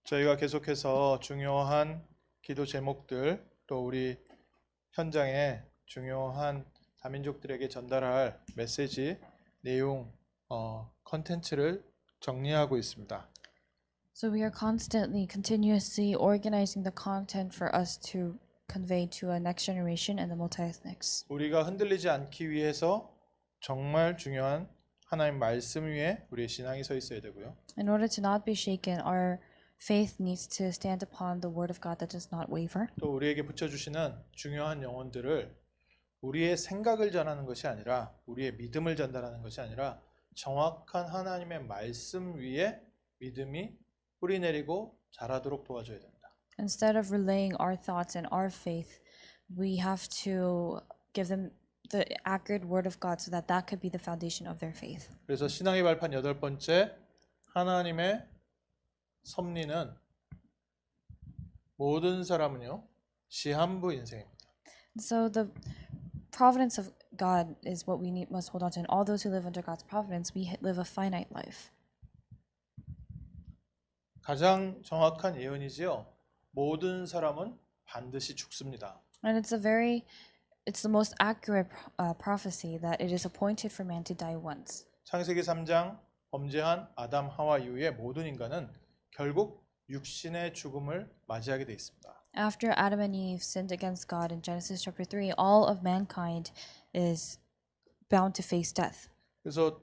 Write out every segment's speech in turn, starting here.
저희가 계속해서 중요한 기도 제목들 또 우리 현장에 중요한 다민족들에게 전달할 메시지 내용 컨텐츠를 정리하고 있습니다. So we are continuously organizing the content for us to convey to a next generation and the multi-ethnics. 우리가 흔들리지 않기 위해서 정말 중요한 하나님 말씀 위에 우리의 신앙이 서 있어야 되고요. In order to not be shaken, our faith needs to stand upon the word of God that does not waver. 또 우리에게 붙여주시는 중요한 영혼들을 우리의 생각을 전하는 것이 아니라 우리의 믿음을 전달하는 것이 아니라 정확한 하나님의 말씀 위에 믿음이 뿌리내리고 자라도록 도와줘야 됩니다. Instead of relaying our thoughts and our faith, we have to give them the accurate word of God so that that could be the foundation of their faith. 그래서 신앙의 발판 8번째 하나님의 섭리는 모든 사람은요 시한부 인생입니다. So the providence of God is what we must hold on to. And all those who live under God's providence, we live a finite life. 가장 정확한 예언이지요. 모든 사람은 반드시 죽습니다. And it's the most accurate prophecy that it is appointed for man to die once. 창세기 3장 범죄한 아담 하와 이후에 모든 인간은 결국 육신의 죽음을 맞이하게 돼 있습니다. After Adam and Eve sinned against God in Genesis chapter 3, all of mankind is bound to face death. 그래서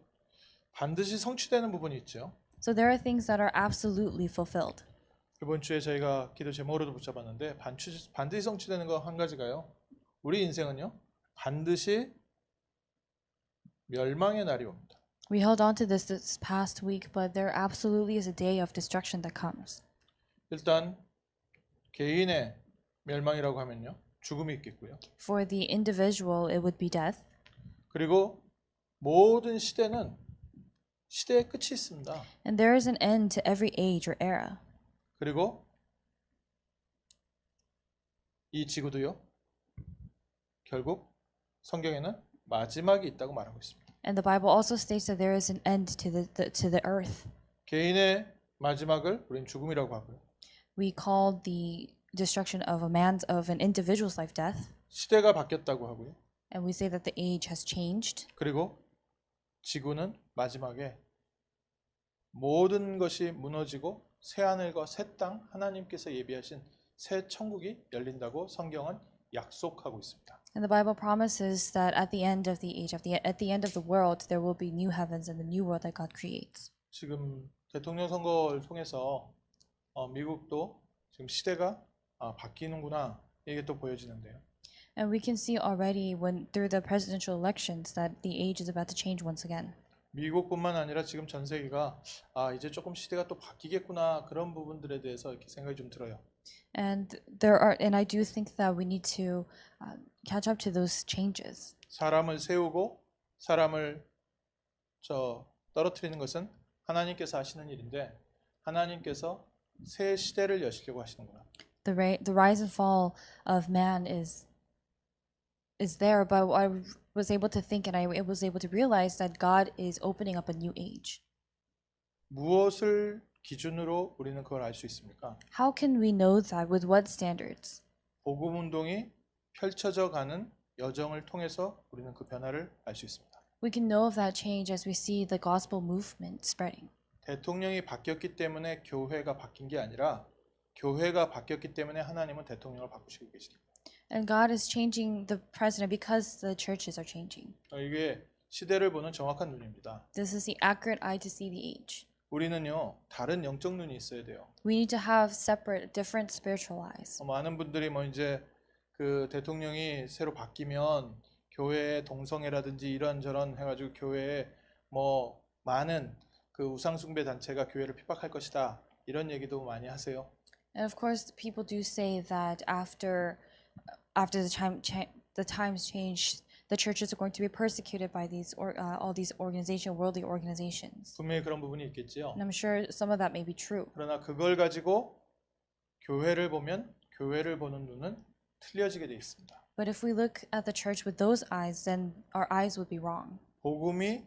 반드시 성취되는 부분이 있죠. So there are things that are absolutely fulfilled. 이번 주에 저희가 기도 제목으로도 붙여봤는데 반드시 성취되는 거 한 가지가요. 우리 인생은요. 반드시 멸망의 날이 옵니다. We held on to this past week, but there absolutely is a day of destruction that comes. 일단 개인의 멸망이라고 하면요. 죽음이 있겠고요. For the individual, it would be death. 그리고 모든 시대는 시대의 끝이 있습니다. And there is an end to every age or era. 그리고 이 지구도요. 결국 성경에는 마지막이 있다고 말하고 있습니다. And the Bible also states that there is an end to the earth. 개인의 마지막을 우리는 죽음이라고 하고요. We call the destruction of an individual's life death. 시대가 바뀌었다고 하고요. And we say that the age has changed. 그리고 지구는 마지막에 모든 것이 무너지고 새 하늘과 새 땅 하나님께서 예비하신 새 천국이 열린다고 성경은 약속하고 있습니다. And the Bible promises that at the end of the age, at the end of the world, there will be new heavens and the new world that God creates. 지금 대통령 선거를 통해서 미국도 지금 시대가 바뀌는구나 이게 또 보여지는데요. And we can see already through the presidential elections that the age is about to change once again. 미국뿐만 아니라 지금 전 세계가 이제 조금 시대가 또 바뀌겠구나 그런 부분들에 대해서 이렇게 생각이 좀 들어요. And I do think that we need to catch up to those changes. 사람을 세우고 사람을 떨어뜨리는 것은 하나님께서 하시는 일인데 하나님께서 새 시대를 여시려고 하시는구나. The rise and fall of man is there, but I was able to think and I was able to realize that God is opening up a new age. 무엇을 기준으로 우리는 그걸 알 수 있습니까? How can we know that? With what standards? 복음 운동이 펼쳐져 가는 여정을 통해서 우리는 그 변화를 알 수 있습니다. We can know of that change as we see the gospel movement spreading. 대통령이 바뀌었기 때문에 교회가 바뀐 게 아니라 교회가 바뀌었기 때문에 하나님은 대통령을 바꾸시고 계십니다. And God is changing the president because the churches are changing. 이게 시대를 보는 정확한 눈입니다. This is the accurate eye to see the age. 우리는요 다른 영적 눈이 있어야 돼요. We need to have different spiritual eyes. 많은 분들이 이제 그 대통령이 새로 바뀌면 교회의 동성애라든지 이런저런 해가지고 교회에 많은 그 우상숭배 단체가 교회를 핍박할 것이다 이런 얘기도 많이 하세요. And of course, people do say that after the times change, the churches are going to be persecuted by all these worldly organizations. 분명히 그런 부분이 있겠지요. And I'm sure some of that may be true. 그러나 그걸 가지고 교회를 보면 교회를 보는 눈은 틀려지게 돼 있습니다. But if we look at the church with those eyes, then our eyes would be wrong. 복음이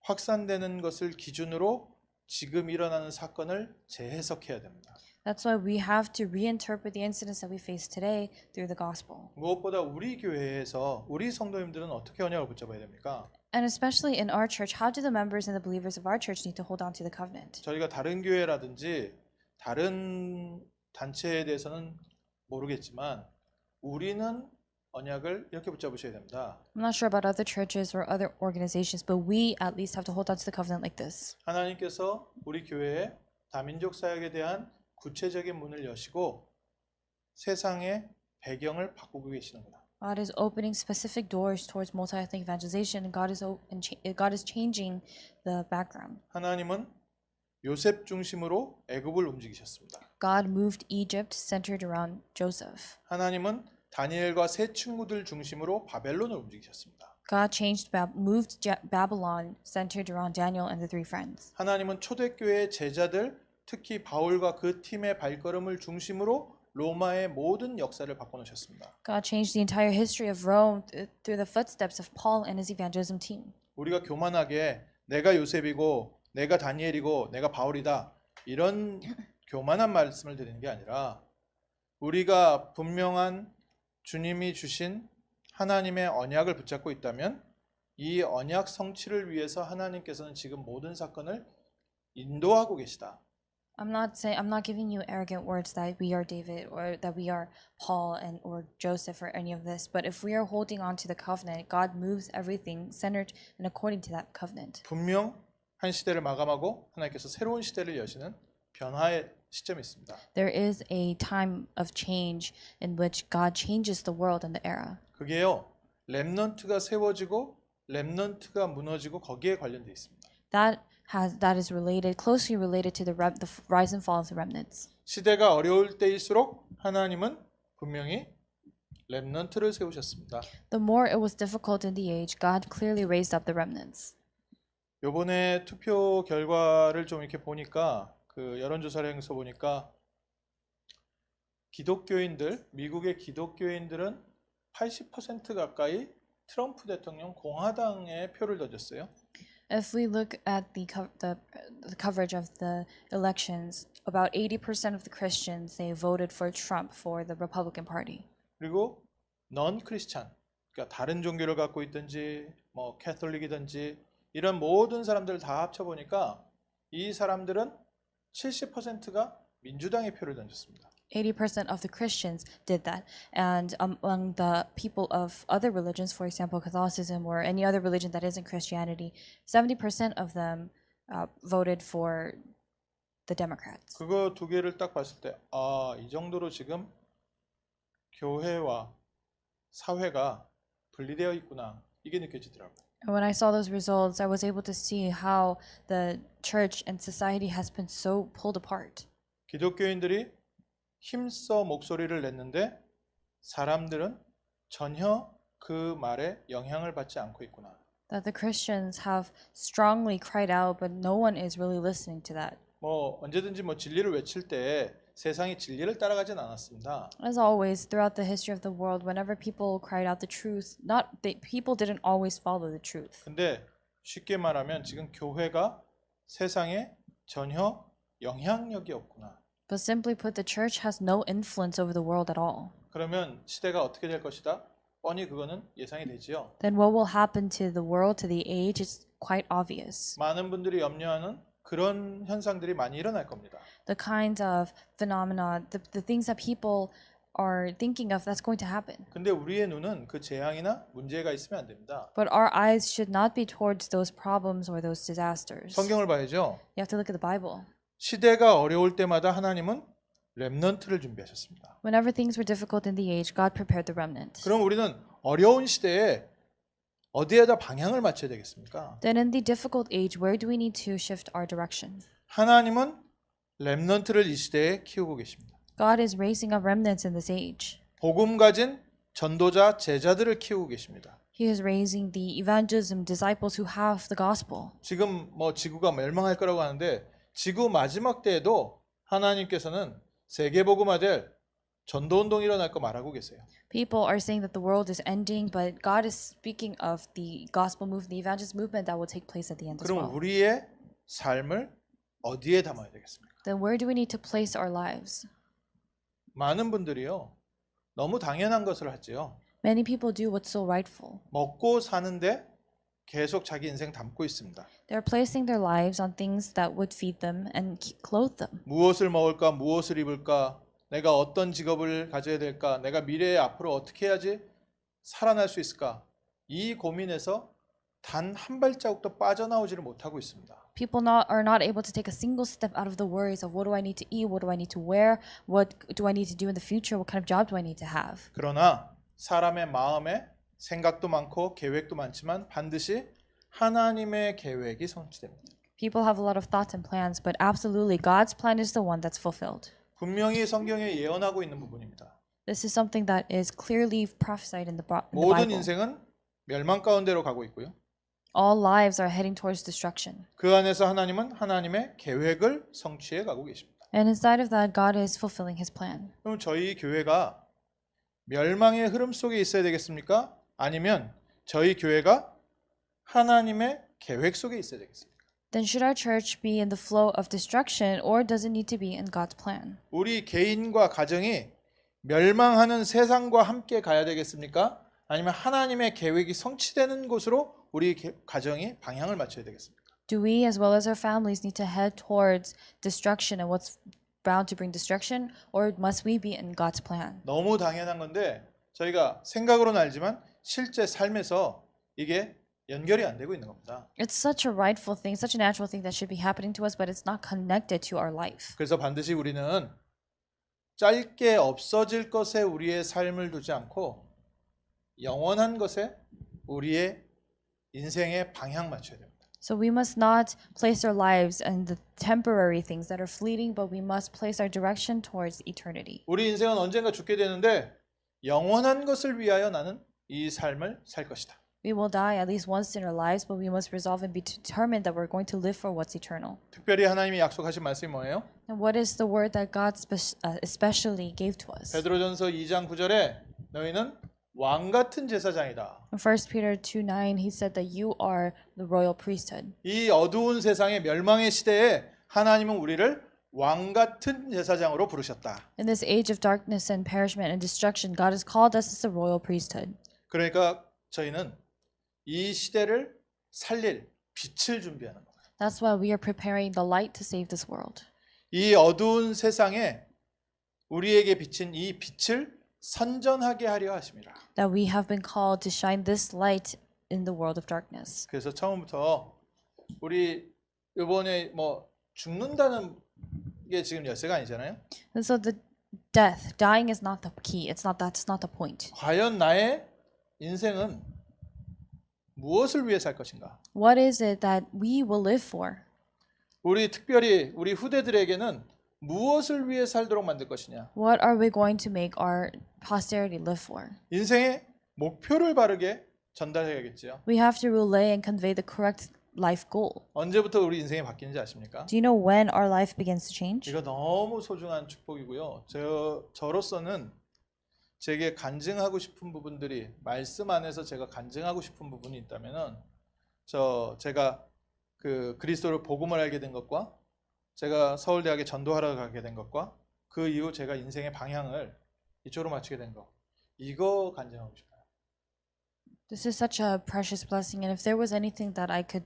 확산되는 것을 기준으로 지금 일어나는 사건을 재해석해야 됩니다. That's why we have to reinterpret the incidents that we face today through the gospel. 무엇보다 우리 교회에서 우리 성도님들은 어떻게 언약을 붙잡아야 됩니까? And especially in our church, how do the members and the believers of our church need to hold on to the covenant? 저희가 다른 교회라든지 다른 단체에 대해서는 모르겠지만 우리는 언약을 이렇게 붙잡으셔야 됩니다. I'm not sure about other churches or other organizations, but we at least have to hold on to the covenant like this. 하나님께서 우리 교회에 다민족 사역에 대한 구체적인 문을 여시고 세상의 배경을 바꾸고 계시는구나. God is opening specific doors towards multi-ethnic evangelization, and God is changing the background. 하나님은 요셉 중심으로 애굽을 움직이셨습니다. God moved Egypt centered around Joseph. 하나님은 다니엘과 세 친구들 중심으로 바벨론을 움직이셨습니다. God moved Babylon centered around Daniel and the three friends. 하나님은 초대교회의 제자들, 특히 바울과 그 팀의 발걸음을 중심으로 로마의 모든 역사를 바꿔놓으셨습니다. God changed the entire history of Rome through the footsteps of Paul and his evangelism team. 우리가 교만하게 내가 요셉이고 내가 다니엘이고 내가 바울이다 이런 교만한 말씀을 드리는 게 아니라 우리가 분명한 주님이 주신 하나님의 언약을 붙잡고 있다면 이 언약 성취를 위해서 하나님께서는 지금 모든 사건을 인도하고 계시다. I'm not giving you arrogant words that we are David or that we are Paul or Joseph or any of this, but if we are holding on to the covenant, God moves everything centered and according to that covenant. 분명 한 시대를 마감하고 하나님께서 새로운 시대를 여시는 변화의 시점이 있습니다. There is a time of change in which God changes the world and the era. 그게요. 렘넌트가 세워지고 렘넌트가 무너지고 거기에 관련돼 있습니다. That is closely related to the rise and fall of the remnants. 시대가 어려울 때일수록 하나님은 분명히 렘넌트를 세우셨습니다. The more it was difficult in the age, God clearly raised up the remnants. 이번에 투표 결과를 좀 이렇게 보니까 그 여론조사를 행사 보니까 기독교인들, 미국의 기독교인들은 80% 가까이 트럼프 대통령 공화당에 표를 던졌어요. If we look at the coverage of the elections, about 80% of the Christians they voted for Trump for the Republican Party. 그리고 넌 크리스찬, 그러니까 다른 종교를 갖고 있든지 뭐 캐톨릭이든지 이런 모든 사람들을 다 합쳐 보니까 이 사람들은 70%가 민주당의 표를 던졌습니다. 80% of the Christians did that, and among the people of other religions, for example, Catholicism or any other religion that isn't Christianity, 70% of them voted for the Democrats. 그거 두 개를 딱 봤을 때, 이 정도로 지금 교회와 사회가 분리되어 있구나 이게 느껴지더라고요. And when I saw those results, I was able to see how the church and society has been so pulled apart. 기독교인들이 힘써 목소리를 냈는데 사람들은 전혀 그 말에 영향을 받지 않고 있구나. That the Christians have strongly cried out, but no one is really listening to that. 뭐 언제든지 뭐 진리를 외칠 때 세상이 진리를 따라가진 않았습니다. As always, throughout the history of the world, whenever people cried out the truth, people didn't always follow the truth. 근데 쉽게 말하면 지금 교회가 세상에 전혀 영향력이 없구나. But simply put, the church has no influence over the world at all. 그러면 시대가 어떻게 될 것이다? 뻔히 그거는 예상이 되지요. Then what will happen to the world, to the age, is quite obvious. 많은 분들이 염려하는 그런 현상들이 많이 일어날 겁니다. The kinds of phenomena, the things that people are thinking of, that's going to happen. 근데 우리의 눈은 그 재앙이나 문제가 있으면 안 됩니다. But our eyes should not be towards those problems or those disasters. 성경을 봐야죠. You have to look at the Bible. 시대가 어려울 때마다 하나님은 렘넌트를 준비하셨습니다. Whenever things were difficult in the age, God prepared the remnant. 그럼 우리는 어려운 시대에 어디에다 방향을 맞춰야 되겠습니까? Then in the difficult age, where do we need to shift our direction? 하나님은 렘넌트를 이 시대에 키우고 계십니다. God is raising up remnants in this age. 복음 가진 전도자 제자들을 키우고 계십니다. He is raising the evangelism disciples who have the gospel. 지금 뭐 지구가 멸망할 거라고 하는데 지구 마지막 때에도 하나님께서는 세계 복음화될 전도 운동이 일어날 거 말하고 계세요. People are saying that the world is ending, but God is speaking of the gospel movement, the evangelist movement that will take place at the end as 그럼 well. 우리의 삶을 어디에 담아야 되겠습니까? then where do we need to place our lives? 많은 분들이요. 너무 당연한 것을 하지요. Many people do what's so rightful. 먹고 사는데 계속 자기 인생 담고 있습니다. They're placing their lives on things that would feed them and clothe them. 무엇을 먹을까? 무엇을 입을까? 내가 어떤 직업을 가져야 될까? 내가 미래에 앞으로 어떻게 해야지 살아날 수 있을까? 이 고민에서 단 한 발자국도 빠져나오지를 못하고 있습니다. People are not able to take a single step out of the worries of what do I need to eat, what do I need to wear, what do I need to do in the future, what kind of job do I need to have. 그러나 사람의 마음에 생각도 많고 계획도 많지만 반드시 하나님의 계획이 성취됩니다. People have a lot of thoughts and plans, but absolutely God's plan is the one that's fulfilled. 분명히 성경에 예언하고 있는 부분입니다. This is something that is clearly prophesied in the 모든 Bible. 인생은 멸망 가운데로 가고 있고요. All lives are heading towards destruction. 그 안에서 하나님은 하나님의 계획을 성취해 가고 계십니다. And inside of that, God is fulfilling his plan. 그럼 저희 교회가 멸망의 흐름 속에 있어야 되겠습니까? 아니면 저희 교회가 하나님의 계획 속에 있어야 되겠습니까? Then should our church be in the flow of destruction, or does it need to be in God's plan? 우리 개인과 가정이 멸망하는 세상과 함께 가야 되겠습니까? 아니면 하나님의 계획이 성취되는 곳으로 우리 가정이 방향을 맞춰야 되겠습니까? Do we, as well as our families, need to head towards destruction and what's bound to bring destruction, or must we be in God's plan? 너무 당연한 건데 저희가 생각으로는 알지만 실제 삶에서 이게 연결이 안 되고 있는 겁니다. It's such a rightful thing, such a natural thing that should be happening to us, but it's not connected to our life. 그래서 반드시 우리는 짧게 없어질 것에 우리의 삶을 두지 않고 영원한 것에 우리의 인생의 방향 맞춰야 됩니다. So we must not place our lives in the temporary things that are fleeting, but we must place our direction towards eternity. 우리 인생은 언젠가 죽게 되는데 영원한 것을 위하여 나는 이 삶을 살 것이다. We will die at least once in our lives, but we must resolve and be determined that we're going to live for what's eternal. 특별히 하나님이 약속하신 말씀이 뭐예요? And what is the word that God especially gave to us? 베드로전서 2장 9절에 너희는 왕 같은 제사장이다. In 1 Peter 2:9, he said that you are the royal priesthood. 이 어두운 세상의 멸망의 시대에 하나님은 우리를 왕 같은 제사장으로 부르셨다. In this age of darkness and perishment and destruction, God has called us as the royal priesthood. 그러니까 저희는 이 시대를 살릴 빛을 준비하는 거예요. That's why we are preparing the light to save this world. 이 어두운 세상에 우리에게 비친 이 빛을 선전하게 하려 하십니다. That we have been called to shine this light in the world of darkness. 그래서 처음부터 우리 이번에 뭐 죽는다는 게 지금 열쇠가 아니잖아요. And so the dying is not the key. That's not the point. 과연 나의 인생은 무엇을 위해 살 것인가? What is it that we will live for? 우리 특별히 우리 후대들에게는 무엇을 위해 살도록 만들 것이냐? What are we going to make our posterity live for? 인생의 목표를 바르게 전달해야겠지요. We have to relay and convey the correct life goal. 언제부터 우리 인생이 바뀌는지 아십니까? Do you know when our life begins to change? 이거 너무 소중한 축복이고요. 저로서는 제게 간증하고 싶은 부분들이 말씀 안에서 제가 간증하고 싶은 부분이 있다면은 제가 그 그리스도를 복음을 알게 된 것과 제가 서울대학에 전도하러 가게 된 것과 그 이후 제가 인생의 방향을 이쪽으로 맞추게 된 거, 이거 간증하고 싶어요. This is such a precious blessing, and if there was anything that I could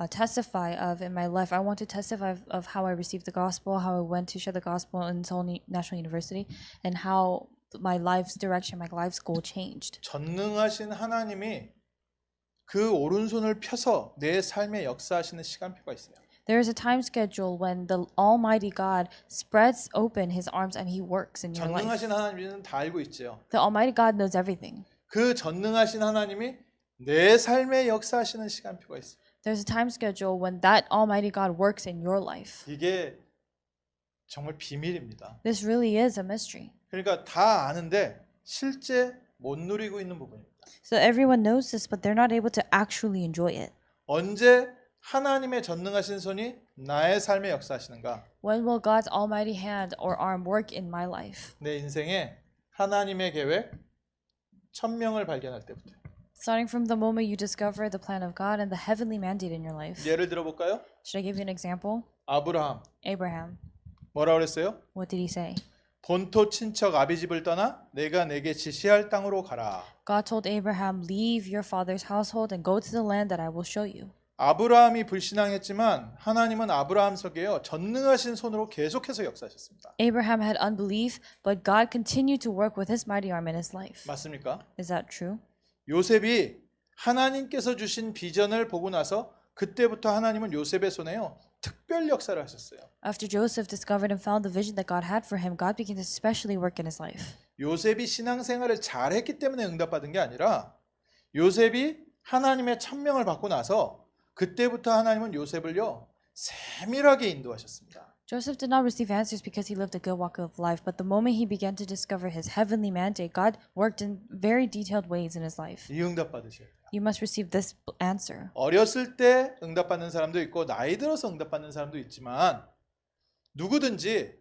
testify of in my life, I want to testify of how I received the gospel, how I went to share the gospel in Seoul National University, and how my life's direction, my life's goal changed. 전능하신 하나님이 그 오른손을 펴서 내 삶에 역사하시는 시간표가 있어요. There is a time schedule when the Almighty God spreads open His arms and He works in your life. 전능하신 하나님은 다 알고 있죠. The Almighty God knows everything. 그 전능하신 하나님이 내 삶에 역사하시는 시간표가 있어요. There's a time schedule when that Almighty God works in your life. 이게 정말 비밀입니다. This really is a mystery. 그러니까 다 아는데 실제 못 누리고 있는 부분입니다. So everyone knows this, but they're not able to actually enjoy it. 언제 하나님의 전능하신 손이 나의 삶에 역사하시는가? When will God's almighty hand or arm work in my life? 내 인생에 하나님의 계획 1000명을 발견할 때부터. Starting from the moment you discover the plan of God and the heavenly mandate in your life. 예를 들어 볼까요? Should I give you an example? 아브라함 Abraham. 뭐라 그랬어요? What did he say? 본토 친척 아비집을 떠나 내가 내게 지시할 땅으로 가라. God told Abraham, leave your father's household and go to the land that I will show you. 아브라함이 불신앙했지만 하나님은 아브라함 속에요 전능하신 손으로 계속해서 역사하셨습니다. Abraham had unbelief, but God continued to work with his mighty arm in his life. 맞습니까? Is that true? 요셉이 하나님께서 주신 비전을 보고 나서 그때부터 하나님은 요셉의 손에요 특별 역사를 하셨어요. After Joseph discovered and found the vision that God had for him, God began to especially work in his life. 요셉이 신앙생활을 잘했기 때문에 응답받은 게 아니라 요셉이 하나님의 천명을 받고 나서 그때부터 하나님은 요셉을요 세밀하게 인도하셨습니다. Joseph did not receive answers because he lived a good walk of life, but the moment he began to discover his heavenly mandate, God worked in very detailed ways in his life. 이 응답받으셔야 돼요. You must receive this answer. 어렸을 때 응답받는 사람도 있고 나이 들어서 응답받는 사람도 있지만 누구든지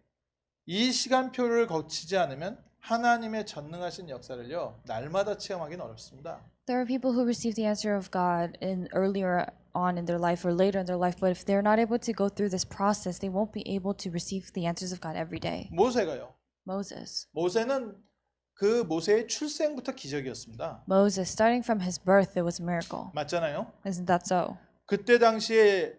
이 시간표를 거치지 않으면 하나님의 전능하신 역사를요 날마다 체험하기는 어렵습니다. There are people who receive the answer of God in earlier on in their life or later in their life, but if they're not able to go through this process, they won't be able to receive the answers of God every day. 모세가요. Moses. 모세는 그 모세의 출생부터 기적이었습니다. Moses, starting from his birth, it was a miracle. 맞잖아요. Isn't that so? 그때 당시에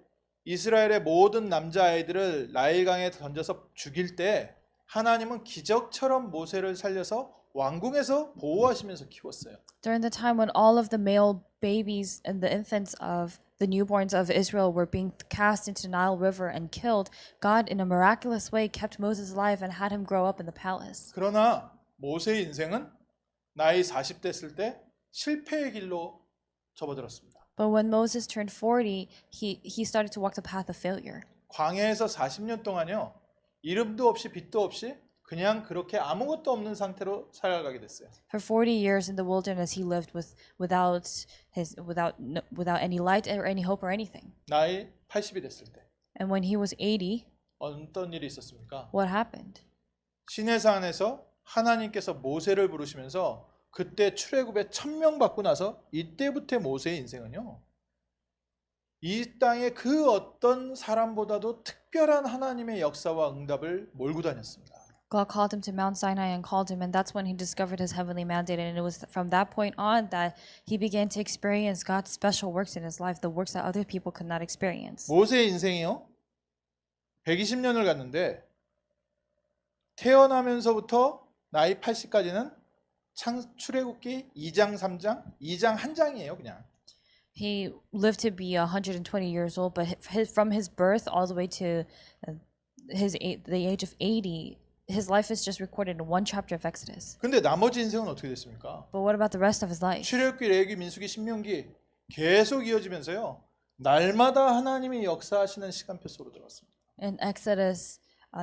이스라엘의 모든 남자아이들을 나일강에 던져서 죽일 때 하나님은 기적처럼 모세를 살려서 왕궁에서 보호하시면서 키웠어요. During the time when all of the male babies and the infants of the newborns of Israel were being cast into Nile River and killed, God in a miraculous way kept Moses alive and had him grow up in the palace. 그러나 모세의 인생은 나이 40 됐을 때 실패의 길로 접어들었습니다. But when Moses turned 40, he started to walk the path of failure. 광야에서 40년 동안요. 이름도 없이 빛도 없이 그냥 그렇게 아무것도 없는 상태로 살아가게 됐어요. For 40 years in the wilderness, he lived without any light or any hope or anything. 나이 80이 됐을 때 And when he was 80, 어떤 일이 있었습니까? what happened? 시내산에서 하나님께서 모세를 부르시면서 그때 출애굽에 천명 받고 나서 이때부터 모세의 인생은요. 이 땅의 그 어떤 사람보다도 특별한 하나님의 역사와 응답을 몰고 다녔습니다. God called him to Mount Sinai and called him, and that's when he discovered his heavenly mandate. And it was from that point on that he began to experience God's special works in his life, the works that other people could not experience. 모세의 인생이요. 120년을 갔는데 태어나면서부터 나이 80까지는 출애굽기 2장, 3장, 2장 한 장이에요, 그냥. He lived to be 120 years old, but from his birth all the way to the age of 80, his life is just recorded in one chapter of Exodus. 근데 나머지 인생은 어떻게 됐습니까? But what about the rest of his life? 출애굽기, 레위기, 민수기, 신명기 계속 이어지면서요. 날마다 하나님이 역사하시는 시간표 속으로 들어갔습니다. In Exodus,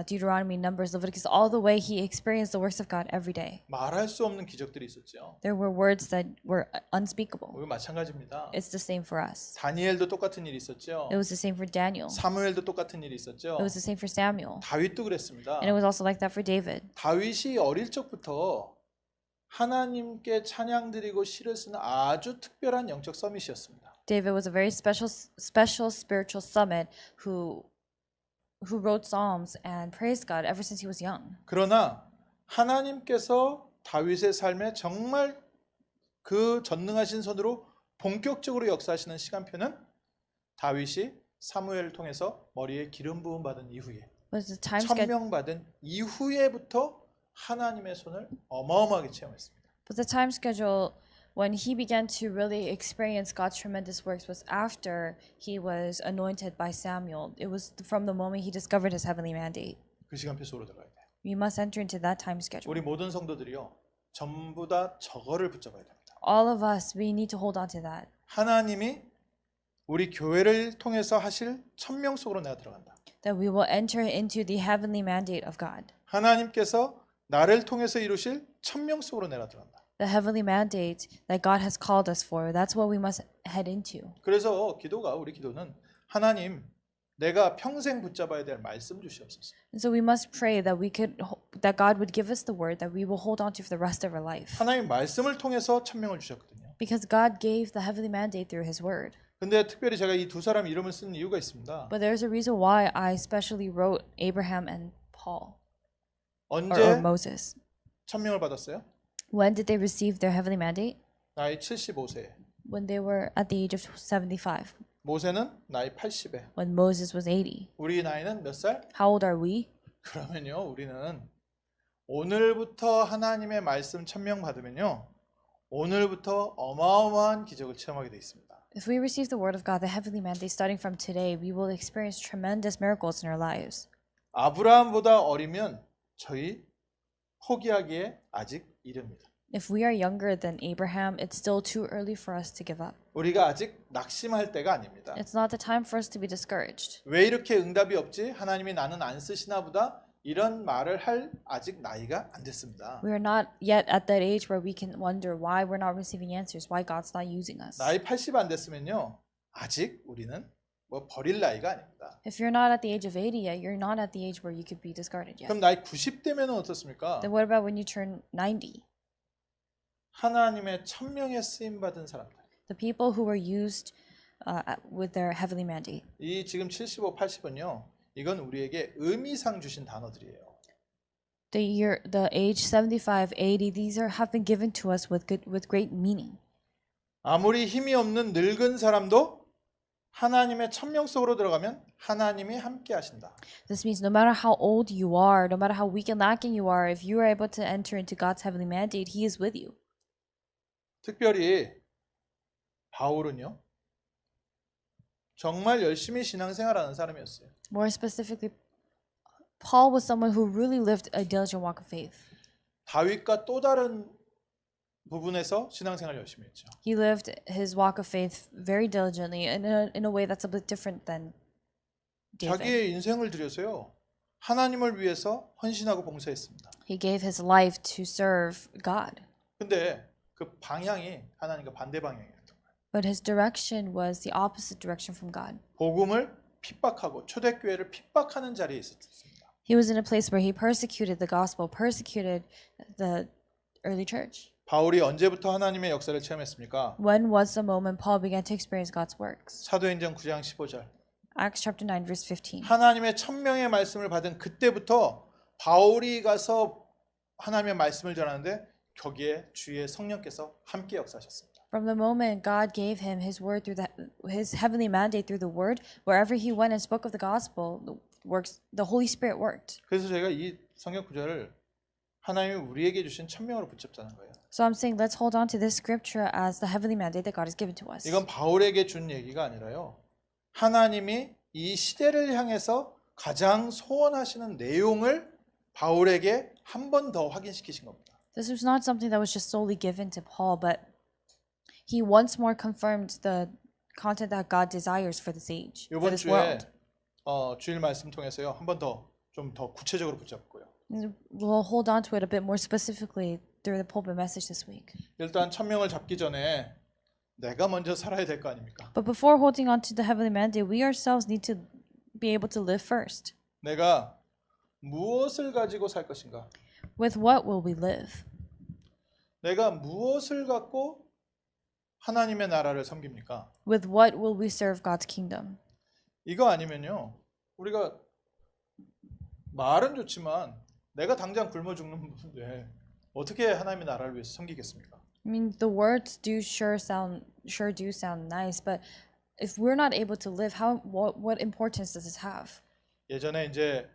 Deuteronomy, Numbers, Leviticus, all the way he experienced the works of God every day. 말할 수 없는 기적들이 있었죠. There were words that were unspeakable. 우리 마찬가지입니다. It's the same for us. 다니엘도 똑같은 일이 있었죠. It was the same for Daniel. 사무엘도 똑같은 일이 있었죠. It was the same for Samuel. 다윗도 그랬습니다. And it was also like that for David. 다윗이 어릴 적부터 하나님께 찬양 드리고 시를 쓰는 아주 특별한 영적 서밋이었습니다. David was a very special spiritual summit who wrote psalms and praised God ever since he was young. 그러나 하나님께서 다윗의 삶에 정말 그 전능하신 손으로 본격적으로 역사하시는 시간표는 다윗이 사무엘을 통해서 머리에 기름 부음 받은 이후에 But the time schedule, 천명 받은 이후에부터 하나님의 손을 어마어마하게 체험했습니다. but the time schedule when he began to really experience God's tremendous works was after he was anointed by Samuel. It was from the moment he discovered his heavenly mandate. 그 시간표 속으로 들어가야 돼요. We must enter into that time schedule. 우리 모든 성도들이요. 전부 다 저거를 붙잡아야 됩니다. All of us, we need to hold on to that. 하나님이 우리 교회를 통해서 하실 천명 속으로 내가 들어간다. That we will enter into the heavenly mandate of God. 하나님께서 나를 통해서 이루실 천명 속으로 내가 들어간다. The heavenly mandate that God has called us for. That's what we must head into. 그래서 우리 기도는 하나님 내가 평생 붙잡아야 될 말씀 주시옵소서. And so we must pray that that God would give us the word that we will hold on to for the rest of our life. 하나님 말씀을 통해서 천명을 주셨거든요. Because God gave the heavenly mandate through his word. 근데 특별히 제가 이 두 사람 이름을 쓴 이유가 있습니다. But there's a reason why I specially wrote Abraham and Paul or 언제 Moses. 천명을 받았어요? When did they receive their heavenly mandate? 나이 75세. When they were at the age of 75. 모세는 나이 80에. When Moses was 80. 우리 나이는 몇 살? How old are we? 그러면요, 우리는 오늘부터 하나님의 말씀 천명 받으면요, 오늘부터 어마어마한 기적을 체험하게 돼 있습니다. If we receive the word of God, the heavenly mandate starting from today, we will experience tremendous miracles in our lives. 아브라함보다 어리면 저희 포기하기에 아직 이릅니다. If we are younger than Abraham, it's still too early for us to give up. 우리가 아직 낙심할 때가 아닙니다. It's not the time for us to be discouraged. 왜 이렇게 응답이 없지? 하나님이 나는 안 쓰시나 보다. 이런 말을 할 아직 나이가 안 됐습니다. We are not yet at that age where we can wonder why we're not receiving answers, why God's not using us. 나이 80 안 됐으면요, 아직 우리는 뭐 버릴 나이가 아닙니다. If you're not at the age of 80 yet, you're not at the age where you could be discarded yet. 그럼 나이 90 되면은 어떻습니까? Then what about when you turn 90? 하나님의 천명에 쓰임 받은 사람들. The people who were used with their heavenly mandate. 이 지금 75, 80은요. 이건 우리에게 의미상 주신 단어들이에요. The age 75, 80, these have been given to us with great meaning. 아무리 힘이 없는 늙은 사람도 하나님의 천명 속으로 들어가면 하나님이 함께 하신다. This means no matter how old you are, no matter how weak and lacking you are, if you are able to enter into God's heavenly mandate, He is with you. 특별히 바울은요. 정말 열심히 신앙생활하는 사람이었어요. More specifically, Paul was someone who really lived a diligent walk of faith. 다윗과 또 다른 부분에서 신앙생활 열심히 했죠. He lived his walk of faith very diligently in a way that's a bit different than David. 자기의 인생을 들여서요. 하나님을 위해서 헌신하고 봉사했습니다. He gave his life to serve God. 근데 그 방향이 하나님과 반대 방향이었던 거예요. But his direction was the opposite direction from God. 복음을 핍박하고 초대교회를 핍박하는 자리에 있었습니다. He was in a place where he persecuted the gospel, persecuted the early church. 바울이 언제부터 하나님의 역사를 체험했습니까? When was the moment Paul began to experience God's works? 사도행전 9장 15절. Acts chapter 9 verse 15. 하나님의 천명의 말씀을 받은 그때부터 바울이 가서 하나님의 말씀을 전하는데 거기에 주의 성령께서 함께 역사하셨습니다. From the moment God gave him his word through his heavenly mandate through the word, wherever he went and spoke of the gospel, the Holy Spirit worked. 그래서 제가 이 성경 구절을 하나님이 우리에게 주신 천명으로 붙잡자는 거예요. So I'm saying let's hold on to this scripture as the heavenly mandate that God has given to us. 이건 바울에게 준 얘기가 아니라요. 하나님이 이 시대를 향해서 가장 소원하시는 내용을 바울에게 한 번 더 확인시키신 겁니다. This was not something that was just solely given to Paul, but he once more confirmed the content that God desires for this age, for 이번 this 주에 world. 주일 말씀 통해서요. 한 번 더 좀 더 구체적으로 붙잡고요. And we'll hold on to it a bit more specifically through the pulpit message this week. 일단 천명을 잡기 전에 내가 먼저 살아야 될 거 아닙니까? But before holding on to the heavenly mandate, we ourselves need to be able to live first. 내가 무엇을 가지고 살 것인가? With what will we live? 내가 무엇을 갖고 하나님의 나라를 섬깁니까? With what will we serve God's kingdom? 이거 아니면요. 우리가 말은 좋지만 내가 당장 굶어 죽는 분인데 어떻게 하나님의 나라를 위해서 섬기겠습니까? I mean, the words do sure do sound nice, but if we're not able to live, what importance does this have? 예전에 이제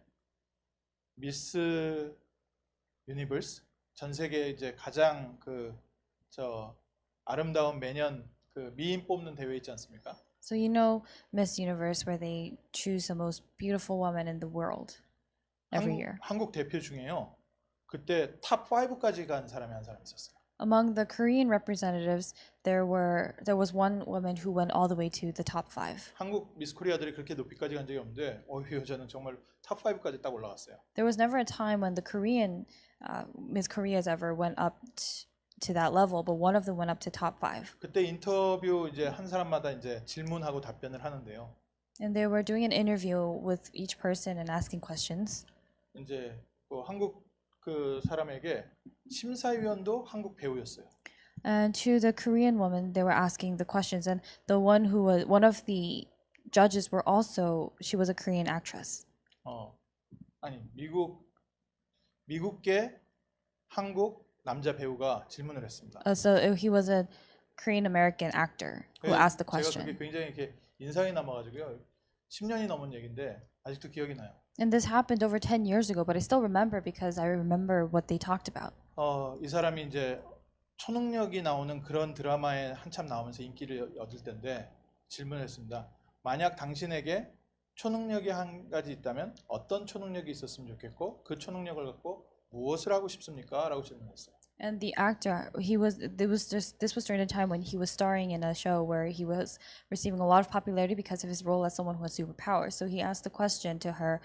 미스 유니버스 전 세계 이제 가장 아름다운 매년 그 미인 뽑는 대회 있지 않습니까? So you know Miss Universe where they choose the most beautiful woman in the world every year. 한국 대표 중에요. 그때 탑 5까지 간 사람이 한 사람 있었어요. Among the Korean representatives, there was one woman who went all the way to the top 5. 한국 미스 코리아들이 그렇게 높이까지 간 적이 없는데 이 여자는 정말 탑 5까지 딱 올라갔어요. There was never a time when the Korean Miss Koreas ever went up to that level, but one of them went up to top 5. 그때 인터뷰 이제 한 사람마다 이제 질문하고 답변을 하는데요. And they were doing an interview with each person and asking questions. 이제 한국 그 사람에게 심사위원도 한국 배우였어요. And to the Korean woman, they were asking the questions, and the one of the judges were also, she was a Korean actress. 아니 미국계 한국 남자 배우가 질문을 했습니다. So he was a Korean American actor who asked the 제가 그게 question. 굉장히 이렇게 인상이 남아가지고요. 10년이 넘은 얘기인데 아직도 기억이 나요. And this happened over 10 years ago, but I still remember because I remember what they talked about. 이 사람이 이제 초능력이 나오는 그런 드라마에 한참 나오면서 인기를 얻을 때인데 질문했습니다. 만약 당신에게 초능력이 한 가지 있다면 어떤 초능력이 있었으면 좋겠고 그 초능력을 갖고 무엇을 하고 싶습니까? 라고 질문했어요. And the actor, this was during a time when he was starring in a show where he was receiving a lot of popularity because of his role as someone who has superpowers. So he asked the question to her,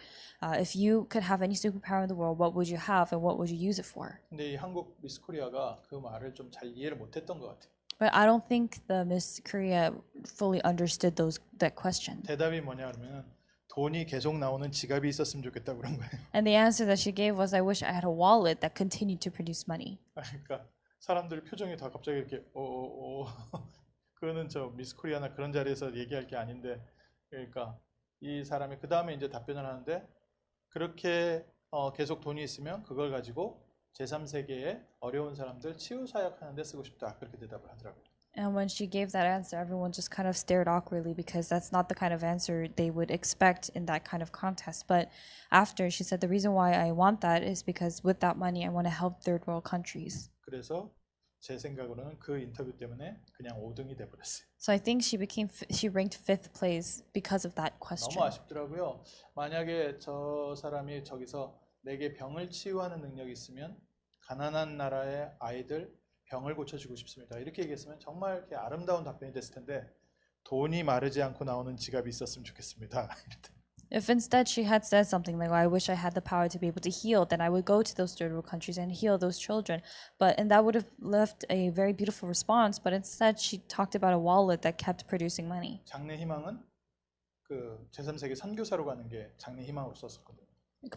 if you could have any superpower in the world, what would you have and what would you use it for? 근데 이 한국 미스 코리아가 그 말을 좀 잘 이해를 못했던 것 같아요. But I don't think the Miss Korea fully understood that question. 대답이 뭐냐 그러면 돈이 계속 나오는 지갑이 있었으면 좋겠다고 그런 거예요. And the answer that she gave was, I wish I had a wallet that continued to produce money. 그러니까 사람들 표정이 다 갑자기 이렇게 그거는 저 미스 코리아나 그런 자리에서 얘기할 게 아닌데 그러니까 이 사람이 그 다음에 이제 답변을 하는데 그렇게 계속 돈이 있으면 그걸 가지고 제3세계의 어려운 사람들 치유 사역하는 데 쓰고 싶다 그렇게 대답을 하더라고요. And when she gave that answer, everyone just kind of stared awkwardly because that's not the kind of answer they would expect in that kind of contest. But after, she said, the reason why I want that is because with that money, I want to help third world countries. 그래서 제 생각으로는 그 인터뷰 때문에 그냥 5등이 돼 버렸어요. So I think she ranked 5th place because of that question. 너무 아쉽더라고요. 만약에 저 사람이 저기서 내게 병을 치유하는 능력이 있으면 가난한 나라의 아이들 병을 고쳐주고 싶습니다. 이렇게 얘기했으면 정말 이렇게 아름다운 답변이 됐을 텐데 돈이 마르지 않고 나오는 지갑이 있었으면 좋겠습니다. If instead she had said something like, I wish I had the power to be able to heal, then I would go to those third world countries and heal those children. And that would have left a very beautiful response. But instead she talked about a wallet that kept producing money. 장래 희망은 그 제3세계 선교사로 가는 게 장래 희망으로 썼었거든요.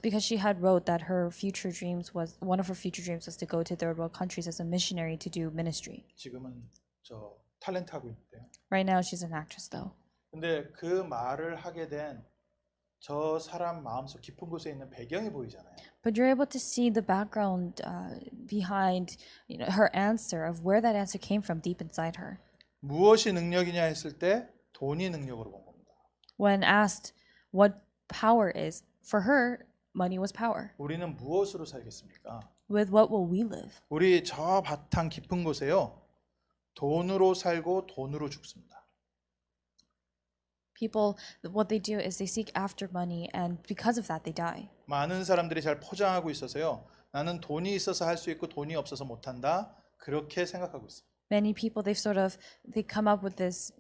Because she had wrote that one of her future dreams was to go to third world countries as a missionary to do ministry. 지금은 저 탤런트 하고 있는데요. Right now she's an actress though. 근데 그 말을 하게 된 저 사람 마음속 깊은 곳에 있는 배경이 보이잖아요. But you're able to see the background behind her answer of where that answer came from deep inside her. 무엇이 능력이냐 했을 때 돈이 능력으로 본 겁니다. When asked what power is, for her, money was power. 우리는 무엇으로 살겠습니까? With what will we live? 우리 저 바탕 깊은 곳에요. 돈으로 살고 돈으로 죽습니다. People, what they do is they seek after money, and because of that, they die. 많은 사람들이 잘 포장하고 있어서요. 나는 돈이 있어서 할 수 있고 돈이 없어서 못 한다. 그렇게 생각하고 있어요. Many people, they come up with this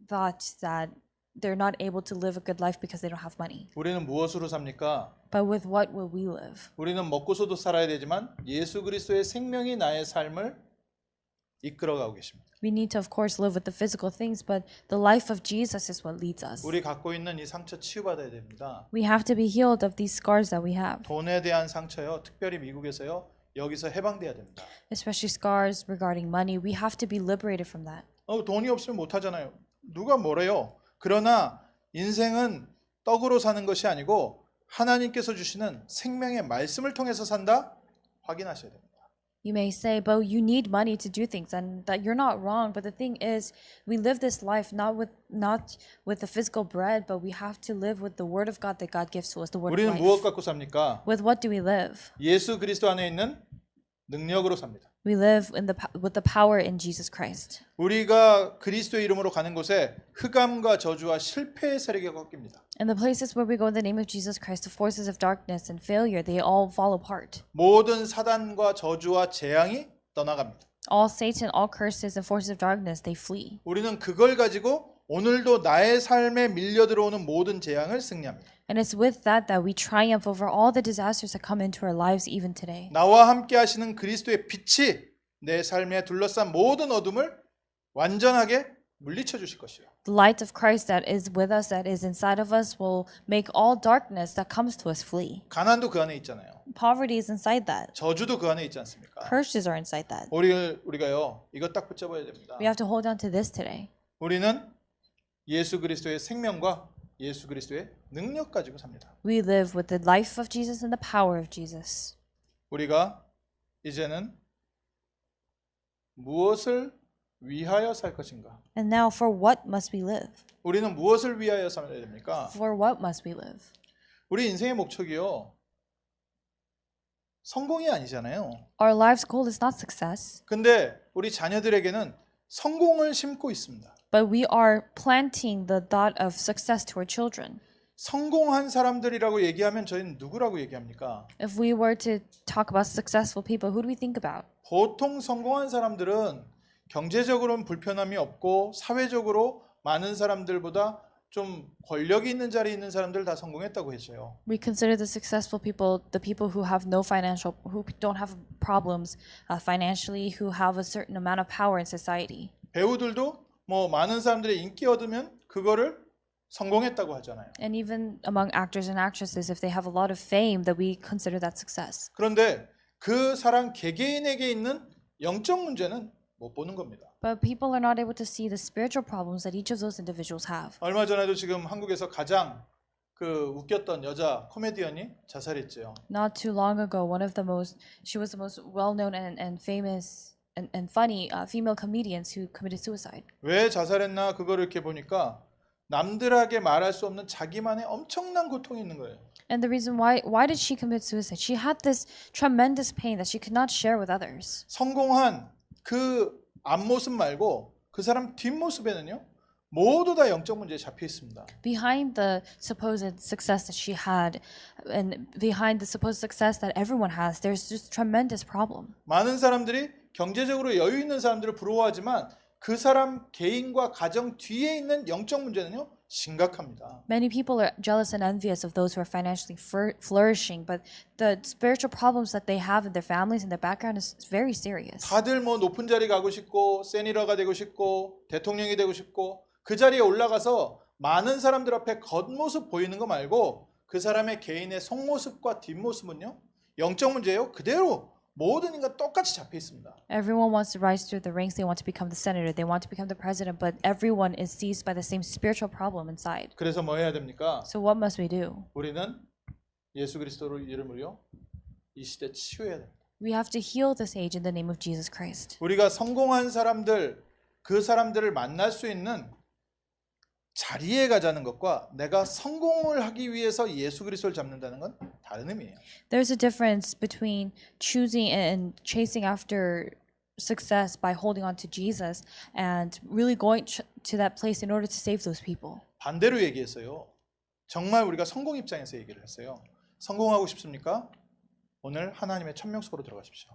thought that they're not able to live a good life because they don't have money. 우리는 무엇으로 삽니까? But with what will we live? 우리는 먹고서도 살아야 되지만 예수 그리스도의 생명이 나의 삶을 이끌어가고 계십니다. We need to, of course, live with the physical things, but the life of Jesus is what leads us. 우리 갖고 있는 이 상처 치유받아야 됩니다. We have to be healed of these scars that we have, 돈에 대한 상처요. 특별히 미국에서요. 여기서 해방돼야 됩니다. especially scars regarding money. We have to be liberated from that. 돈이 없으면 못 하잖아요. 누가 뭐래요? 그러나 인생은 떡으로 사는 것이 아니고 하나님께서 주시는 생명의 말씀을 통해서 산다. 확인하셔야 됩니다. You may say, but you need money to do things, and that you're not wrong. But the thing is, we live this life not with the physical bread, but we have to live with the word of God that God gives to us, the word of 우리는 life. 무엇 갖고 삽니까? With what do we live? 예수 그리스도 안에 있는 능력으로 삽니다. We live with the power in Jesus Christ. 우리가 그리스도의 이름으로 가는 곳에 흑암과 저주와 실패의 세력이 꺾입니다. In the places where we go in the name of Jesus Christ, the forces of darkness and failure, they all fall apart. 모든 사단과 저주와 재앙이 떠나갑니다. All Satan, all curses and forces of darkness, they flee. 우리는 그걸 가지고 오늘도 나의 삶에 밀려 들어오는 모든 재앙을 승리합니다. And it's with that we triumph over all the disasters that come into our lives even today. 나와 함께 하시는 그리스도의 빛이 내 삶에 둘러싼 모든 어둠을 완전하게 물리쳐 주실 것이요. The light of Christ that is with us, that is inside of us, will make all darkness that comes to us flee. 가난도 그 안에 있잖아요. Poverty is inside that. 저주도 그 안에 있지 않습니까? Curses are inside that. 우리가요 이거 딱 붙잡아야 됩니다. We have to hold on to this today. 우리는 예수 그리스도의 생명과 예수 그리스도의 능력 가지고 삽니다. We live with the life of Jesus and the power of Jesus. 우리가 이제는 무엇을 위하여 살 것인가? And now for what must we live? 우리는 무엇을 위하여 살아야 됩니까? For what must we live? 우리 인생의 목적이요. 성공이 아니잖아요. Our life's goal is not success, 근데 우리 자녀들에게는 성공을 심고 있습니다. but we are planting the thought of success to our children. 성공한 사람들이라고 얘기하면 저희는 누구라고 얘기합니까? If we were to talk about successful people, who do we think about? 보통 성공한 사람들은 경제적으로는 불편함이 없고 사회적으로 많은 사람들보다 좀 권력이 있는 자리에 있는 사람들 다 성공했다고 했어요. We consider the successful people the people who have no financial, who don't have problems financially, who have a certain amount of power in society. 배우들도 뭐 많은 사람들의 인기 얻으면 그거를 성공했다고 하잖아요. And even among actors and actresses, if they have a lot of fame, that we consider that success. 그런데 그 사람 개개인에게 있는 영적 문제는 못 보는 겁니다. But people are not able to see the spiritual problems that each of those individuals have. 얼마 전에도 지금 한국에서 가장 그 웃겼던 여자 코미디언이 자살했죠. Not too long ago, she was the most well-known and famous and funny female comedians who committed suicide. 왜 자살했나 그거를 이렇게 보니까 남들에게 말할 수 없는 자기만의 엄청난 고통이 있는 거예요. And the reason why did she commit suicide? She had this tremendous pain that she could not share with others. 성공한 그 앞모습 말고 그 사람 뒷모습에는요 모두 다 영적 문제에 잡혀 있습니다. Behind the supposed success that she had and behind the supposed success that everyone has, there's just tremendous problem. 많은 사람들이 경제적으로 여유 있는 사람들을 부러워하지만 그 사람 개인과 가정 뒤에 있는 영적 문제는요 심각합니다. Many people are jealous and envious of those who are financially flourishing, but the spiritual problems that they have in their families and their background is very serious. 다들 뭐 높은 자리 가고 싶고 세니러가 되고 싶고 대통령이 되고 싶고 그 자리에 올라가서 많은 사람들 앞에 겉모습 보이는 거 말고 그 사람의 개인의 속모습과 뒷모습은요 영적 문제예요. 그대로 모든 인간 똑같이 잡혀 있습니다. Everyone wants to rise through the ranks. They want to become the senator. They want to become the president. But everyone is seized by the same spiritual problem inside. 그래서 뭐 해야 됩니까? So what must we do? 우리는 예수 그리스도 이름으로요 이 시대 치유해야 됩니다. We have to heal this age in the name of Jesus Christ. 우리가 성공한 사람들 그 사람들을 만날 수 있는 자리에 가자는 것과 내가 성공을 하기 위해서 예수 그리스도를 잡는다는 건 다른 의미예요. There's a difference between choosing and chasing after success by holding on to Jesus and really going to that place in order to save those people. 반대로 얘기했어요. 정말 우리가 성공 입장에서 얘기를 했어요. 성공하고 싶습니까? 오늘 하나님의 천명 속으로 들어가십시오.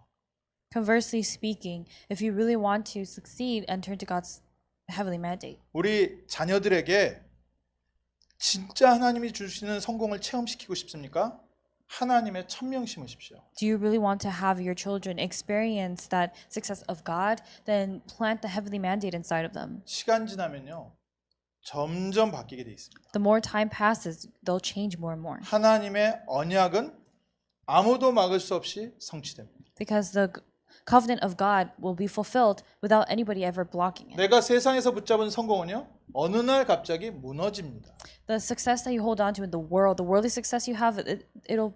Conversely speaking, if you really want to succeed, enter into God's heavenly mandate. 우리 자녀들에게 진짜 하나님이 주시는 성공을 체험시키고 싶습니까? 하나님의 천명 심으십시오. Do you really want to have your children experience that success of God? Then plant the heavenly mandate inside of them. 시간 지나면요. 점점 바뀌게 돼 있습니다. The more time passes, they'll change more and more. 하나님의 언약은 아무도 막을 수 없이 성취됩니다. Because the covenant of God will be fulfilled without anybody ever blocking it. 내가 세상에서 붙잡은 성공은요. 어느 날 갑자기 무너집니다. The success that you hold on to in the worldly success you have, it'll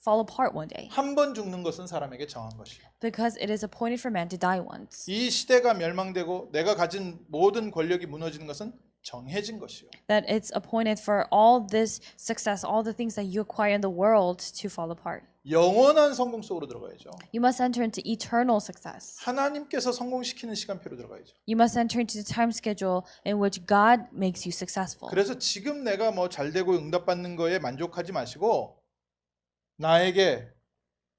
fall apart one day. 한 번 죽는 것은 사람에게 정한 것이요. Because it is appointed for man to die once. 이 시대가 멸망되고 내가 가진 모든 권력이 무너지는 것은 정해진 것이요. That it's appointed for all this success, all the things that you acquire in the world to fall apart. 영원한 성공 속으로 들어가야죠. You must enter into eternal success. 하나님께서 성공시키는 시간표로 들어가야죠. You must enter into the time schedule in which God makes you successful. 그래서 지금 내가 뭐 잘되고 응답받는 거에 만족하지 마시고 나에게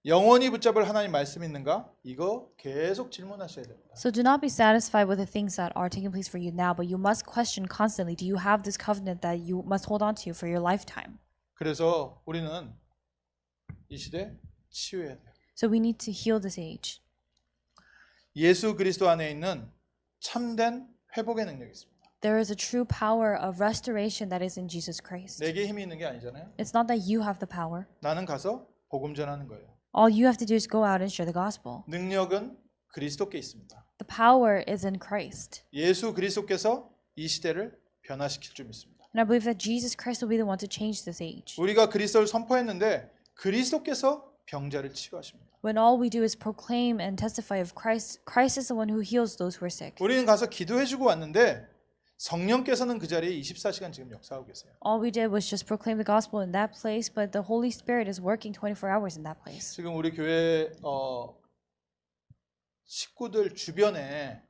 영원히 붙잡을 하나님 말씀이 있는가? 이거 계속 질문하셔야 됩니다. So do not be satisfied with the things that are taking place for you now, but you must question constantly, do you have this covenant that you must hold on to for your lifetime? 그래서 우리는 이 시대 치유해야 돼요. So we need to heal this age. 예수 그리스도 안에 있는 참된 회복의 능력이 있습니다. There is a true power of restoration that is in Jesus Christ. 내게 힘이 있는 게 아니잖아요. It's not that you have the power. 나는 가서 복음 전하는 거예요. All you have to do is go out and share the gospel. 능력은 그리스도께 있습니다. The power is in Christ. 예수 그리스도께서 이 시대를 변화시킬 줄 믿습니다. And I believe that Jesus Christ will be the one to change this age. 우리가 그리스도를 선포했는데 그리스도께서 병자를 치유하십니다. When all we do is proclaim and testify of Christ, Christ is the one who heals those who are sick. 우리는 가서 기도해주고 왔는데 성령께서는 그 자리에 24시간 지금 역사하고 계세요. All we did was just proclaim the gospel in that place, but the Holy Spirit is working 24 hours in that place. 지금 우리 교회 식구들 주변에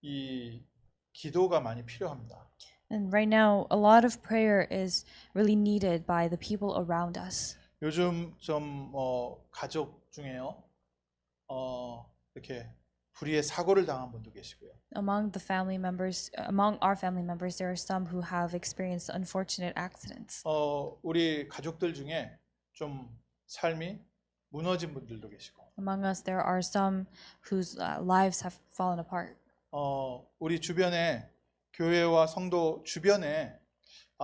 이 기도가 많이 필요합니다. And right now, a lot of prayer is really needed by the people around us. 요즘 좀 가족 중에요 이렇게 불의의 사고를 당한 분도 계시고요. Among our family members, there are some who have experienced unfortunate accidents. 우리 가족들 중에 좀 삶이 무너진 분들도 계시고. Among us, there are some whose lives have fallen apart. 우리 주변에 교회와 성도 주변에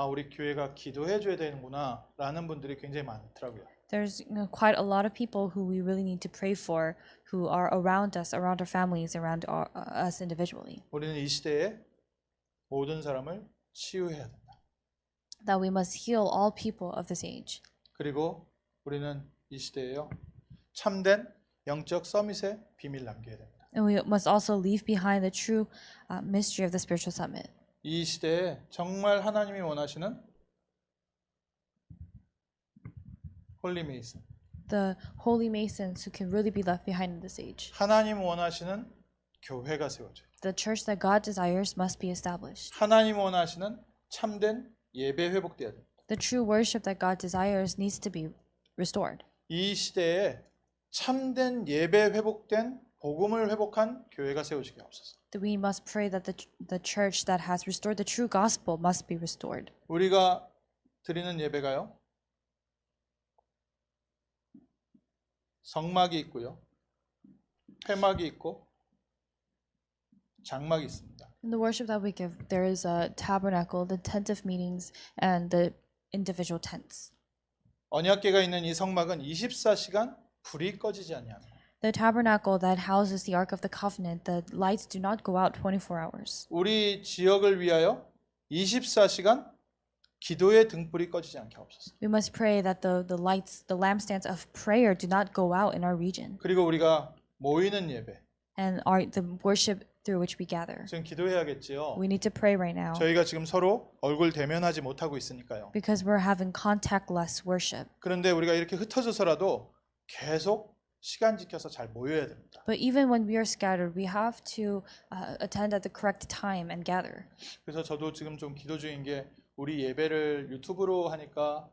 우리 교회가 기도해 줘야 되는구나라는 분들이 굉장히 많더라고요. There's quite a lot of people who we really need to pray for, who are around us, around our families, around us individually. 우리는 이 시대에 모든 사람을 치유해야 된다. That we must heal all people of this age. 그리고 우리는 이 시대에요 참된 영적 서밋의 비밀 남겨야 됩니다. And we must also leave behind the true mystery of the spiritual summit. 이 시대에 정말 하나님이 원하시는 홀리 메이슨, The holy masons who can really be left behind in this age. 하나님 원하시는 교회가 세워져요. The church that God desires must be established. 하나님 원하시는 참된 예배 회복돼야 돼요. The true worship that God desires needs to be restored. 이 시대에 참된 예배 회복된 복음을 회복한 교회가 세워지게 하옵소서. That we must pray that the church that has restored the true gospel must be restored. 우리가 드리는 예배가요. 성막이 있고요. 회막이 있고 장막이 있습니다. In the worship that we give, there is a tabernacle, the tent of meetings, and the individual tents. 언약궤가 있는 이 성막은 24시간 불이 꺼지지 아니하며 The tabernacle that houses the Ark of the Covenant, the lights do not go out 24 hours. 우리 지역을 위하여 24시간 기도의 등불이 꺼지지 않게 하옵소서. We must pray that the lights, the lampstands of prayer do not go out in our region. 그리고 우리가 모이는 예배. And the worship through which we gather. 지금 기도해야겠지요. We need to pray right now. 저희가 지금 서로 얼굴 대면하지 못하고 있으니까요. Because we're having contactless worship. 그런데 우리가 이렇게 흩어져서라도 계속 시간 지켜서 잘 모여야 됩니다. But even when we are scattered, we have to attend at the correct time and gather. 그래서 저도 지금 좀 기도 중인 게 우리 예배를 유튜브로 하니까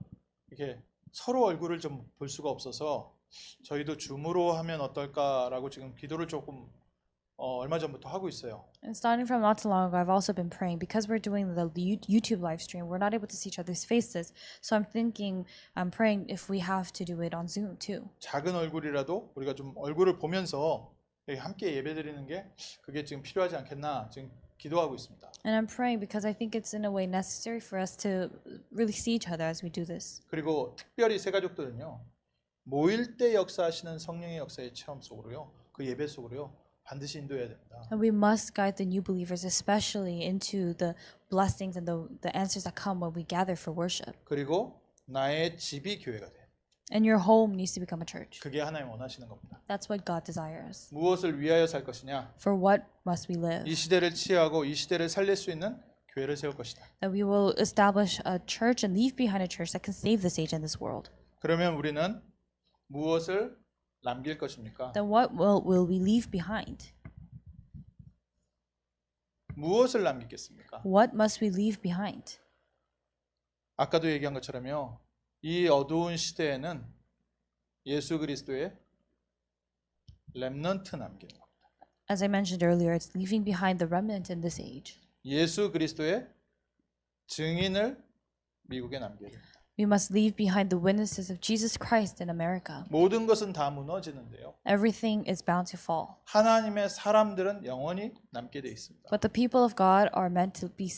이렇게 서로 얼굴을 좀 볼 수가 없어서 저희도 줌으로 하면 어떨까라고 지금 기도를 조금 얼마 전부터 하고 있어요. And starting from not too long ago, I've also been praying because we're doing the YouTube live stream. We're not able to see each other's faces, so I'm praying if we have to do it on Zoom too. 작은 얼굴이라도 우리가 좀 얼굴을 보면서 함께 예배드리는 게 그게 지금 필요하지 않겠나 지금 기도하고 있습니다. And I'm praying because I think it's in a way necessary for us to really see each other as we do this. 그리고 특별히 새 가족들은요 모일 때 역사하시는 성령의 역사의 체험 속으로요 그 예배 속으로요 반드시 인도해야 됩니다. And we must guide the new believers, especially into the blessings and the answers that come when we gather for worship. 그리고 나의 집이 교회가 돼. And your home needs to become a church. 그게 하나님 원하시는 겁니다. That's what God desires. 무엇을 위하여 살 것이냐? For what must we live? 이 시대를 치유하고 이 시대를 살릴 수 있는 교회를 세울 것이다. That we will establish a church and leave behind a church that can save this age and this world. 그러면 우리는 무엇을 남길 것입니까? Then what will we leave behind? 무엇을 남기겠습니까? What must we leave behind? 아까도 얘기한 것처럼요. 이 어두운 시대에는 예수 그리스도의 렘넌트 남기는 겁니다. As I mentioned earlier, it's leaving behind the remnant in this age. 예수 그리스도의 증인을 미국에 남겨야 됩니다. We must leave behind the witnesses of Jesus Christ in America. 모든 것은 다 무너지는데요. Everything is bound to fall. 하나님의 사람들은 영원히 남게 돼 있습니다. But the people of God are meant to be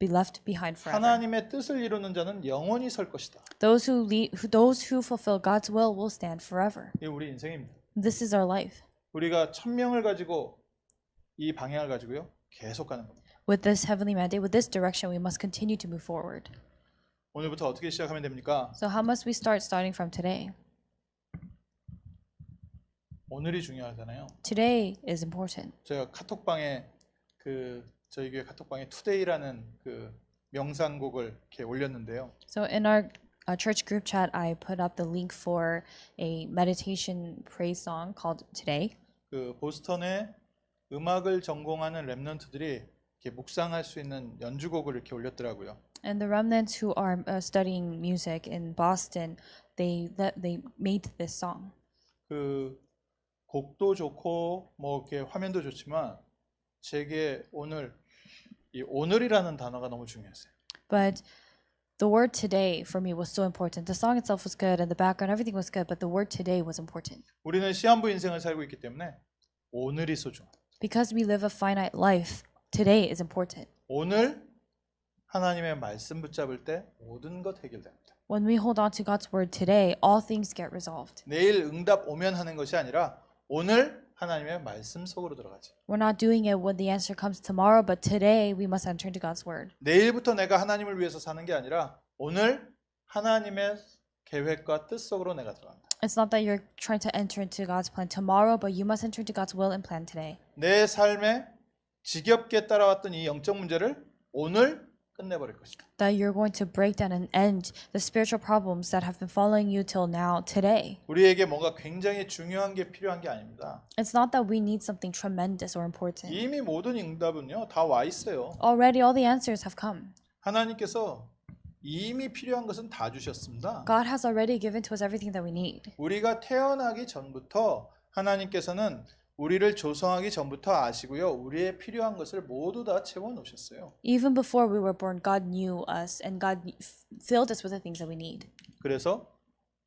left behind forever. 하나님의 뜻을 이루는 자는 영원히 설 것이다. Those who fulfill God's will stand forever. 이게 우리 인생입니다. This is our life. 우리가 천명을 가지고 이 방향을 가지고요. 계속 가는 겁니다. With this heavenly mandate, with this direction, we must continue to move forward. 오늘부터 어떻게 시작하면 됩니까? So how must we starting from today? 오늘이 중요하잖아요. Today is important. 제가 카톡방에 저희 교회 카톡방에 투데이라는 그 명상곡을 이렇게 올렸는데요. So in our church group chat, I put up the link for a meditation praise song called Today. 그 보스턴에 음악을 전공하는 렘넌트들이 이렇게 묵상할 수 있는 연주곡을 이렇게 올렸더라고요. And the remnants who are studying music in Boston, they made this song. 그 곡도 좋고 뭐 이렇게 화면도 좋지만 제게 오늘 이 오늘이라는 단어가 너무 중요했어요. But the word today for me was so important. The song itself was good and the background, everything was good, but the word today was important. 우리는 시한부 인생을 살고 있기 때문에 오늘이 소중합니다. Because we live a finite life, today is important. 오늘 하나님의 말씀 붙잡을 때 모든 것 해결됩니다. When we hold on to God's word today, all things get resolved. 내일 응답 오면 하는 것이 아니라 오늘 하나님의 말씀 속으로 들어가지. We're not doing it when the answer comes tomorrow, but today we must enter into God's word. 내일부터 내가 하나님을 위해서 사는 게 아니라 오늘 하나님의 계획과 뜻 속으로 내가 들어간다. It's not that you're trying to enter into God's plan tomorrow, but you must enter into God's will and plan today. 내 삶에 지겹게 따라왔던 이 영적 문제를 오늘 끝내버릴 것이다. That you're going to break down and end the spiritual problems that have been following you till now, today. 우리에게 뭔가 굉장히 중요한 게 필요한 게 아닙니다. It's not that we need something tremendous or important. 이미 모든 응답은요 다 와 있어요. Already all the answers have come. 하나님께서 이미 필요한 것은 다 주셨습니다. God has already given to us everything that we need. 우리가 태어나기 전부터 하나님께서는 우리를 조성하기 전부터 아시고요. 우리의 필요한 것을 모두 다 채워 놓으셨어요. Even before we were born, God knew us and God filled us with the things that we need. 그래서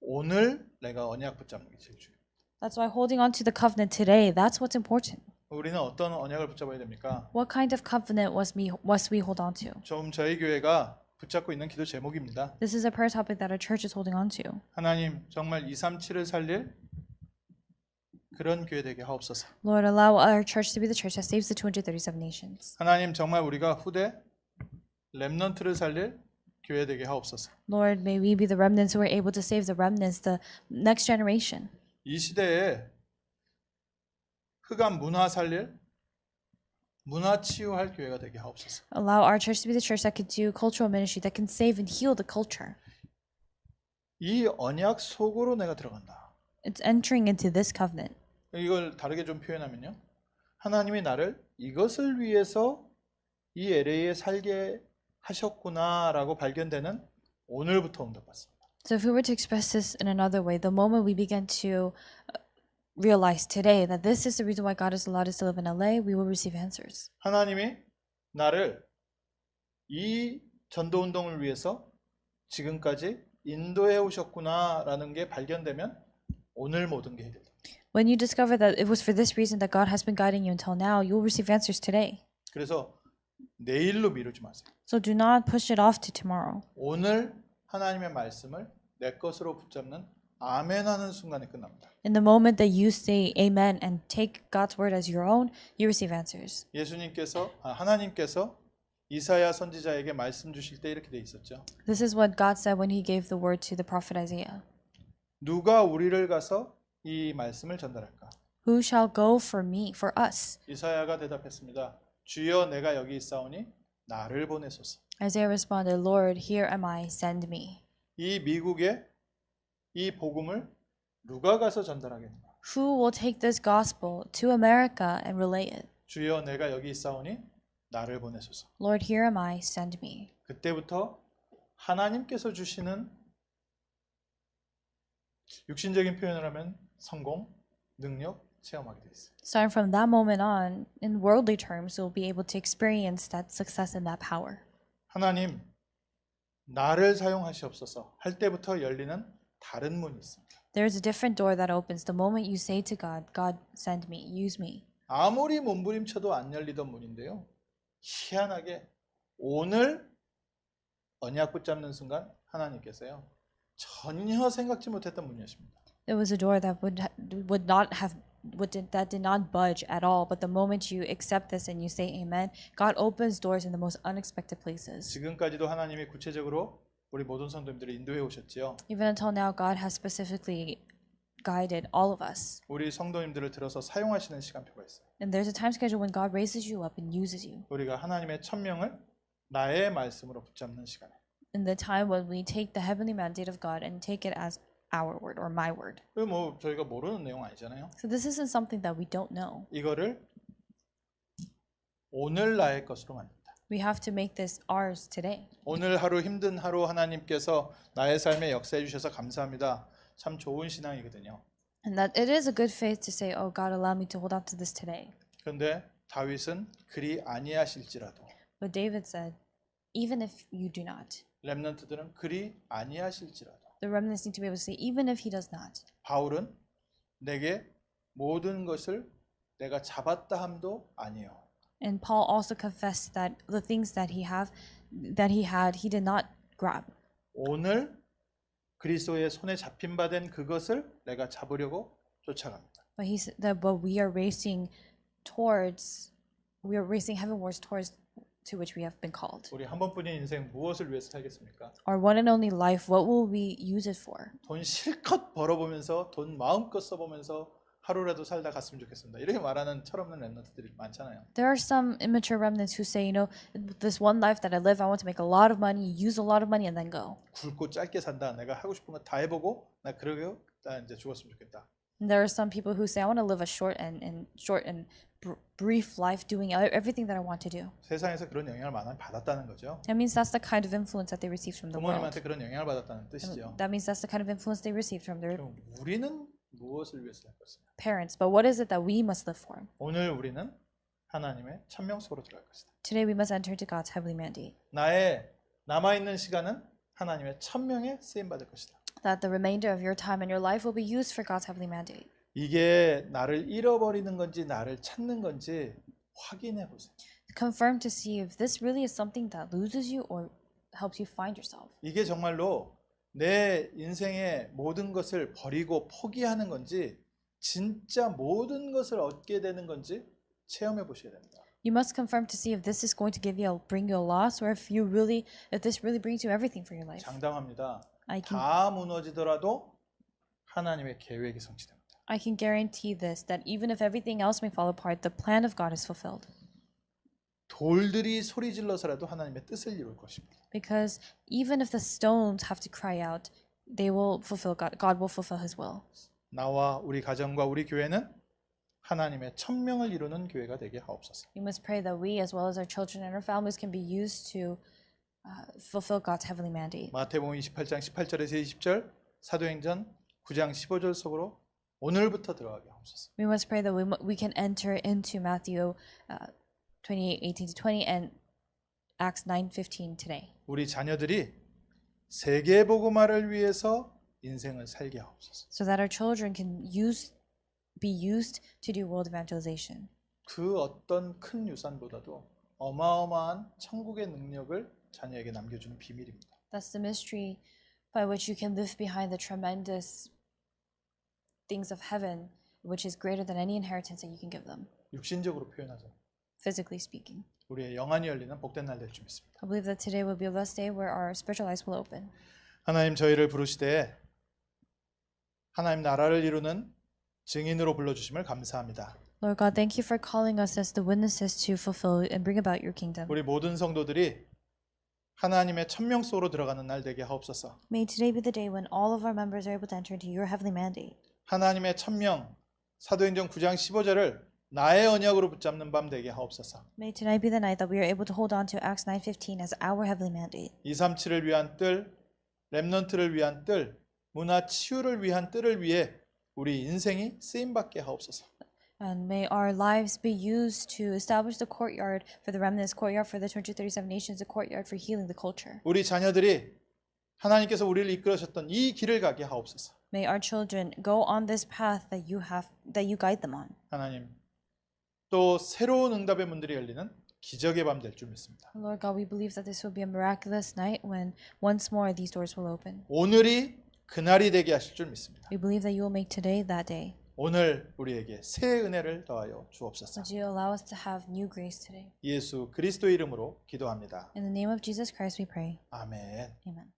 오늘 내가 언약 붙잡는 게 제일 중요해요. That's why holding on to the covenant today, that's what's important. 우리는 어떤 언약을 붙잡아야 됩니까? What kind of covenant must we hold on to? 좀 저희 교회가 붙잡고 있는 기도 제목입니다. This is a prayer topic that our church is holding on to. 하나님 정말 237을 살릴 그런 교회 되게 하옵소서. Lord, allow our church to be the church that saves the 237 nations. 하나님 정말 우리가 후대 렘넌트를 살릴 교회 되게 하옵소서. Lord, may we be the remnants who are able to save the remnants, the next generation. 이 시대에 흑암 문화 살릴 문화 치유할 교회가 되게 하옵소서. Allow our church to be the church that could do cultural ministry, that can save and heal the culture. 이 언약 속으로 내가 들어간다. It's entering into this covenant. 이걸 다르게 좀 표현하면요. 하나님이 나를 이것을 위해서 이 LA에 살게 하셨구나라고 발견되는 오늘부터 응답받습니다. So if we were to express this in another way, the moment we begin to realize today that this is the reason why God has allowed us to live in LA, we will receive answers. 하나님이 나를 이 전도 운동을 위해서 지금까지 인도해 오셨구나라는 게 발견되면 오늘 모든 게 해결됩니다. When you discover that it was for this reason that God has been guiding you until now, you will receive answers today. 그래서 내일로 미루지 마세요. So do not push it off to tomorrow. 오늘 하나님의 말씀을 내 것으로 붙잡는 아멘 하는 순간에 끝납니다. In the moment that you say amen and take God's word as your own, you receive answers. 하나님께서 이사야 선지자에게 말씀 주실 때 이렇게 돼 있었죠. This is what God said when he gave the word to the prophet Isaiah. 누가 우리를 가서 이 말씀을 전달할까? Who shall go for me, for us? 이사야가 대답했습니다. 주여 내가 여기 있사오니 나를 보내소서. Isaiah responded, Lord, here am I, send me. 이 미국에 이 복음을 누가 가서 전달하겠는가? Who will take this gospel to America and relay it? 주여 내가 여기 있사오니 나를 보내소서. Lord, here am I, send me. 그때부터 하나님께서 주시는 육신적인 표현을 하면 성공, 능력, 체험하게 돼 있어요. Starting from that moment on, in worldly terms, you'll be able to experience that success and that power. 하나님, 나를 사용하시옵소서 할 때부터 열리는 다른 문이 있습니다. There's a different door that opens the moment you say to God, God, send me, use me. 아무리 몸부림쳐도 안 열리던 문인데요. 희한하게 오늘 언약 붙잡는 순간 하나님께서요. 전혀 생각지 못했던 문이 여십니다. There was a door that that did not budge at all. But the moment you accept this and you say Amen, God opens doors in the most unexpected places. 지금까지도 하나님이 구체적으로 우리 모든 성도님들을 인도해 오셨지요. Even until now, God has specifically guided all of us. 우리 성도님들을 들어서 사용하시는 시간표가 있어요. And there's a time schedule when God raises you up and uses you. 우리가 하나님의 천명을 나의 말씀으로 붙잡는 시간에. In the time when we take the heavenly mandate of God and take it as our word or my word. 뭐 저희가 모르는 내용 아니잖아요. So this isn't something that we don't know. 이거를 오늘 나의 것으로 만든다. We have to make this ours today. 오늘 하루 힘든 하루 하나님께서 나의 삶에 역사해 주셔서 감사합니다. 참 좋은 신앙이거든요. And that it is a good faith to say, "Oh God, allow me to hold on to this today." 그런데 다윗은 그리 아니하실지라도 But David said, "Even if you do not." 렘넌트들은 그리 아니하실지라도 The remnants need to be able to say, "Even if he does not." 바울은 내게 모든 것을 내가 잡았다 함도 아니요. And Paul also confessed that the things that he had, he did not grab. 오늘 그리스도의 손에 잡힌 바 된 그것을 내가 잡으려고 쫓아갑니다. But he said that we are racing heavenwards towards to which we have been called. 우리 한 번뿐인 인생 무엇을 위해서 살겠습니까? Our one and only life, what will we use it for? 돈 실컷 벌어보면서 돈 마음껏 써보면서 하루라도 살다 갔으면 좋겠습니다. 이렇게 말하는 철없는 렘넌트들이 많잖아요. There are some immature remnants who say, this one life that I live, I want to make a lot of money, use a lot of money, and then go. 굵고 짧게 산다. 내가 하고 싶은 거 다 해보고 나 그러고 나 이제 죽었으면 좋겠다. And there are some people who say, I want to live a short and brief life, doing everything that I want to do. 세상에서 그런 영향을 많이 받았다는 거죠. That means that's the kind of influence that they receive from the world. 부모님한테 그런 영향을 받았다는 뜻이죠. That means that's the kind of influence they receive from their 그럼 우리는 무엇을 위해서 살 것이냐? parents. But what is it that we must live for? 오늘 우리는 하나님의 천명 속으로 들어갈 것이다. Today we must enter into God's heavenly mandate. 나의 남아 있는 시간은 하나님의 천명에 쓰임 받을 것이다. That the remainder of your time and your life will be used for God's heavenly mandate. 이게 나를 잃어버리는 건지 나를 찾는 건지 확인해 보세요. Confirm to see if this really is something that loses you or helps you find yourself. 이게 정말로 내 인생의 모든 것을 버리고 포기하는 건지 진짜 모든 것을 얻게 되는 건지 체험해 보셔야 됩니다. You must confirm to see if this is going to bring you a loss or if this really brings you everything for your life. 장담합니다. I 다 무너지더라도 하나님의 계획이 성취됩니다. can guarantee this, that even if everything else may fall apart, the plan of God is fulfilled. 돌들이 소리 질러서라도 하나님의 뜻을 이룰 것입니다. Because even if the stones have to cry out, they will fulfill God will fulfill His will. 나와 우리 가정과 우리 교회는 하나님의 천명을 이루는 교회가 되게 하옵소서. We must pray that we, as well as our children and our families, can be used to fulfill God's heavenly mandate. 마태복음 28장 18절에서 20절, 사도행전 9장 15절 속으로 오늘부터 들어가게 하옵소서. We must pray that we can enter into Matthew 28:18-20 and Acts 9:15 today. 우리 자녀들이 세계 복음화를 위해서 인생을 살게 하옵소서. So that our children can be used to do world evangelization. 그 어떤 큰 유산보다도 어마어마한 천국의 능력을 자녀에게 남겨주는 비밀입니다. That's the mystery by which you can live behind the tremendous things of heaven, which is greater than any inheritance that you can give them, 육신적으로 표현하죠. physically speaking. 우리의 영안이 열리는 복된 날 될 줄 믿습니다. I believe that today will be a blessed day where our spiritual eyes will open. 하나님 저희를 부르시되 하나님 나라를 이루는 증인으로 불러주심을 감사합니다. Lord God, thank you for calling us as the witnesses to fulfill and bring about your kingdom. 우리 모든 성도들이 하나님의 천명 속으로 들어가는 날 되게 하옵소서. May today be the day when all of our members are able to enter into your heavenly mandate. 하나님의 천명 사도행전 9장 15절을 나의 언약으로 붙잡는 밤 되게 하옵소서. May tonight be the night that we are able to hold on to Acts 9:15 as our heavenly mandate. 237을 위한 뜰, 렘넌트를 위한 뜰, 문화 치유를 위한 뜰을 위해 우리 인생이 쓰임 받게 하옵소서. And may our lives be used to establish the courtyard for the remnants, courtyard for the 237 nations, the courtyard for healing the culture. 우리 자녀들이 하나님께서 우리를 이끌으셨던 이 길을 가게 하옵소서. May our children go on this path that you guide them on. 하나님, 또 새로운 응답의 문들이 열리는 기적의 밤 될 줄 믿습니다. Lord God, we believe that this will be a miraculous night when once more these doors will open. 오늘이 그날이 되게 하실 줄 믿습니다. We believe that you will make today that day. 오늘 우리에게 새 은혜를 더하여 주옵소서. Would you allow us to have new grace today? 예수 그리스도의 이름으로 기도합니다. In the name of Jesus Christ we pray. 아멘. Amen.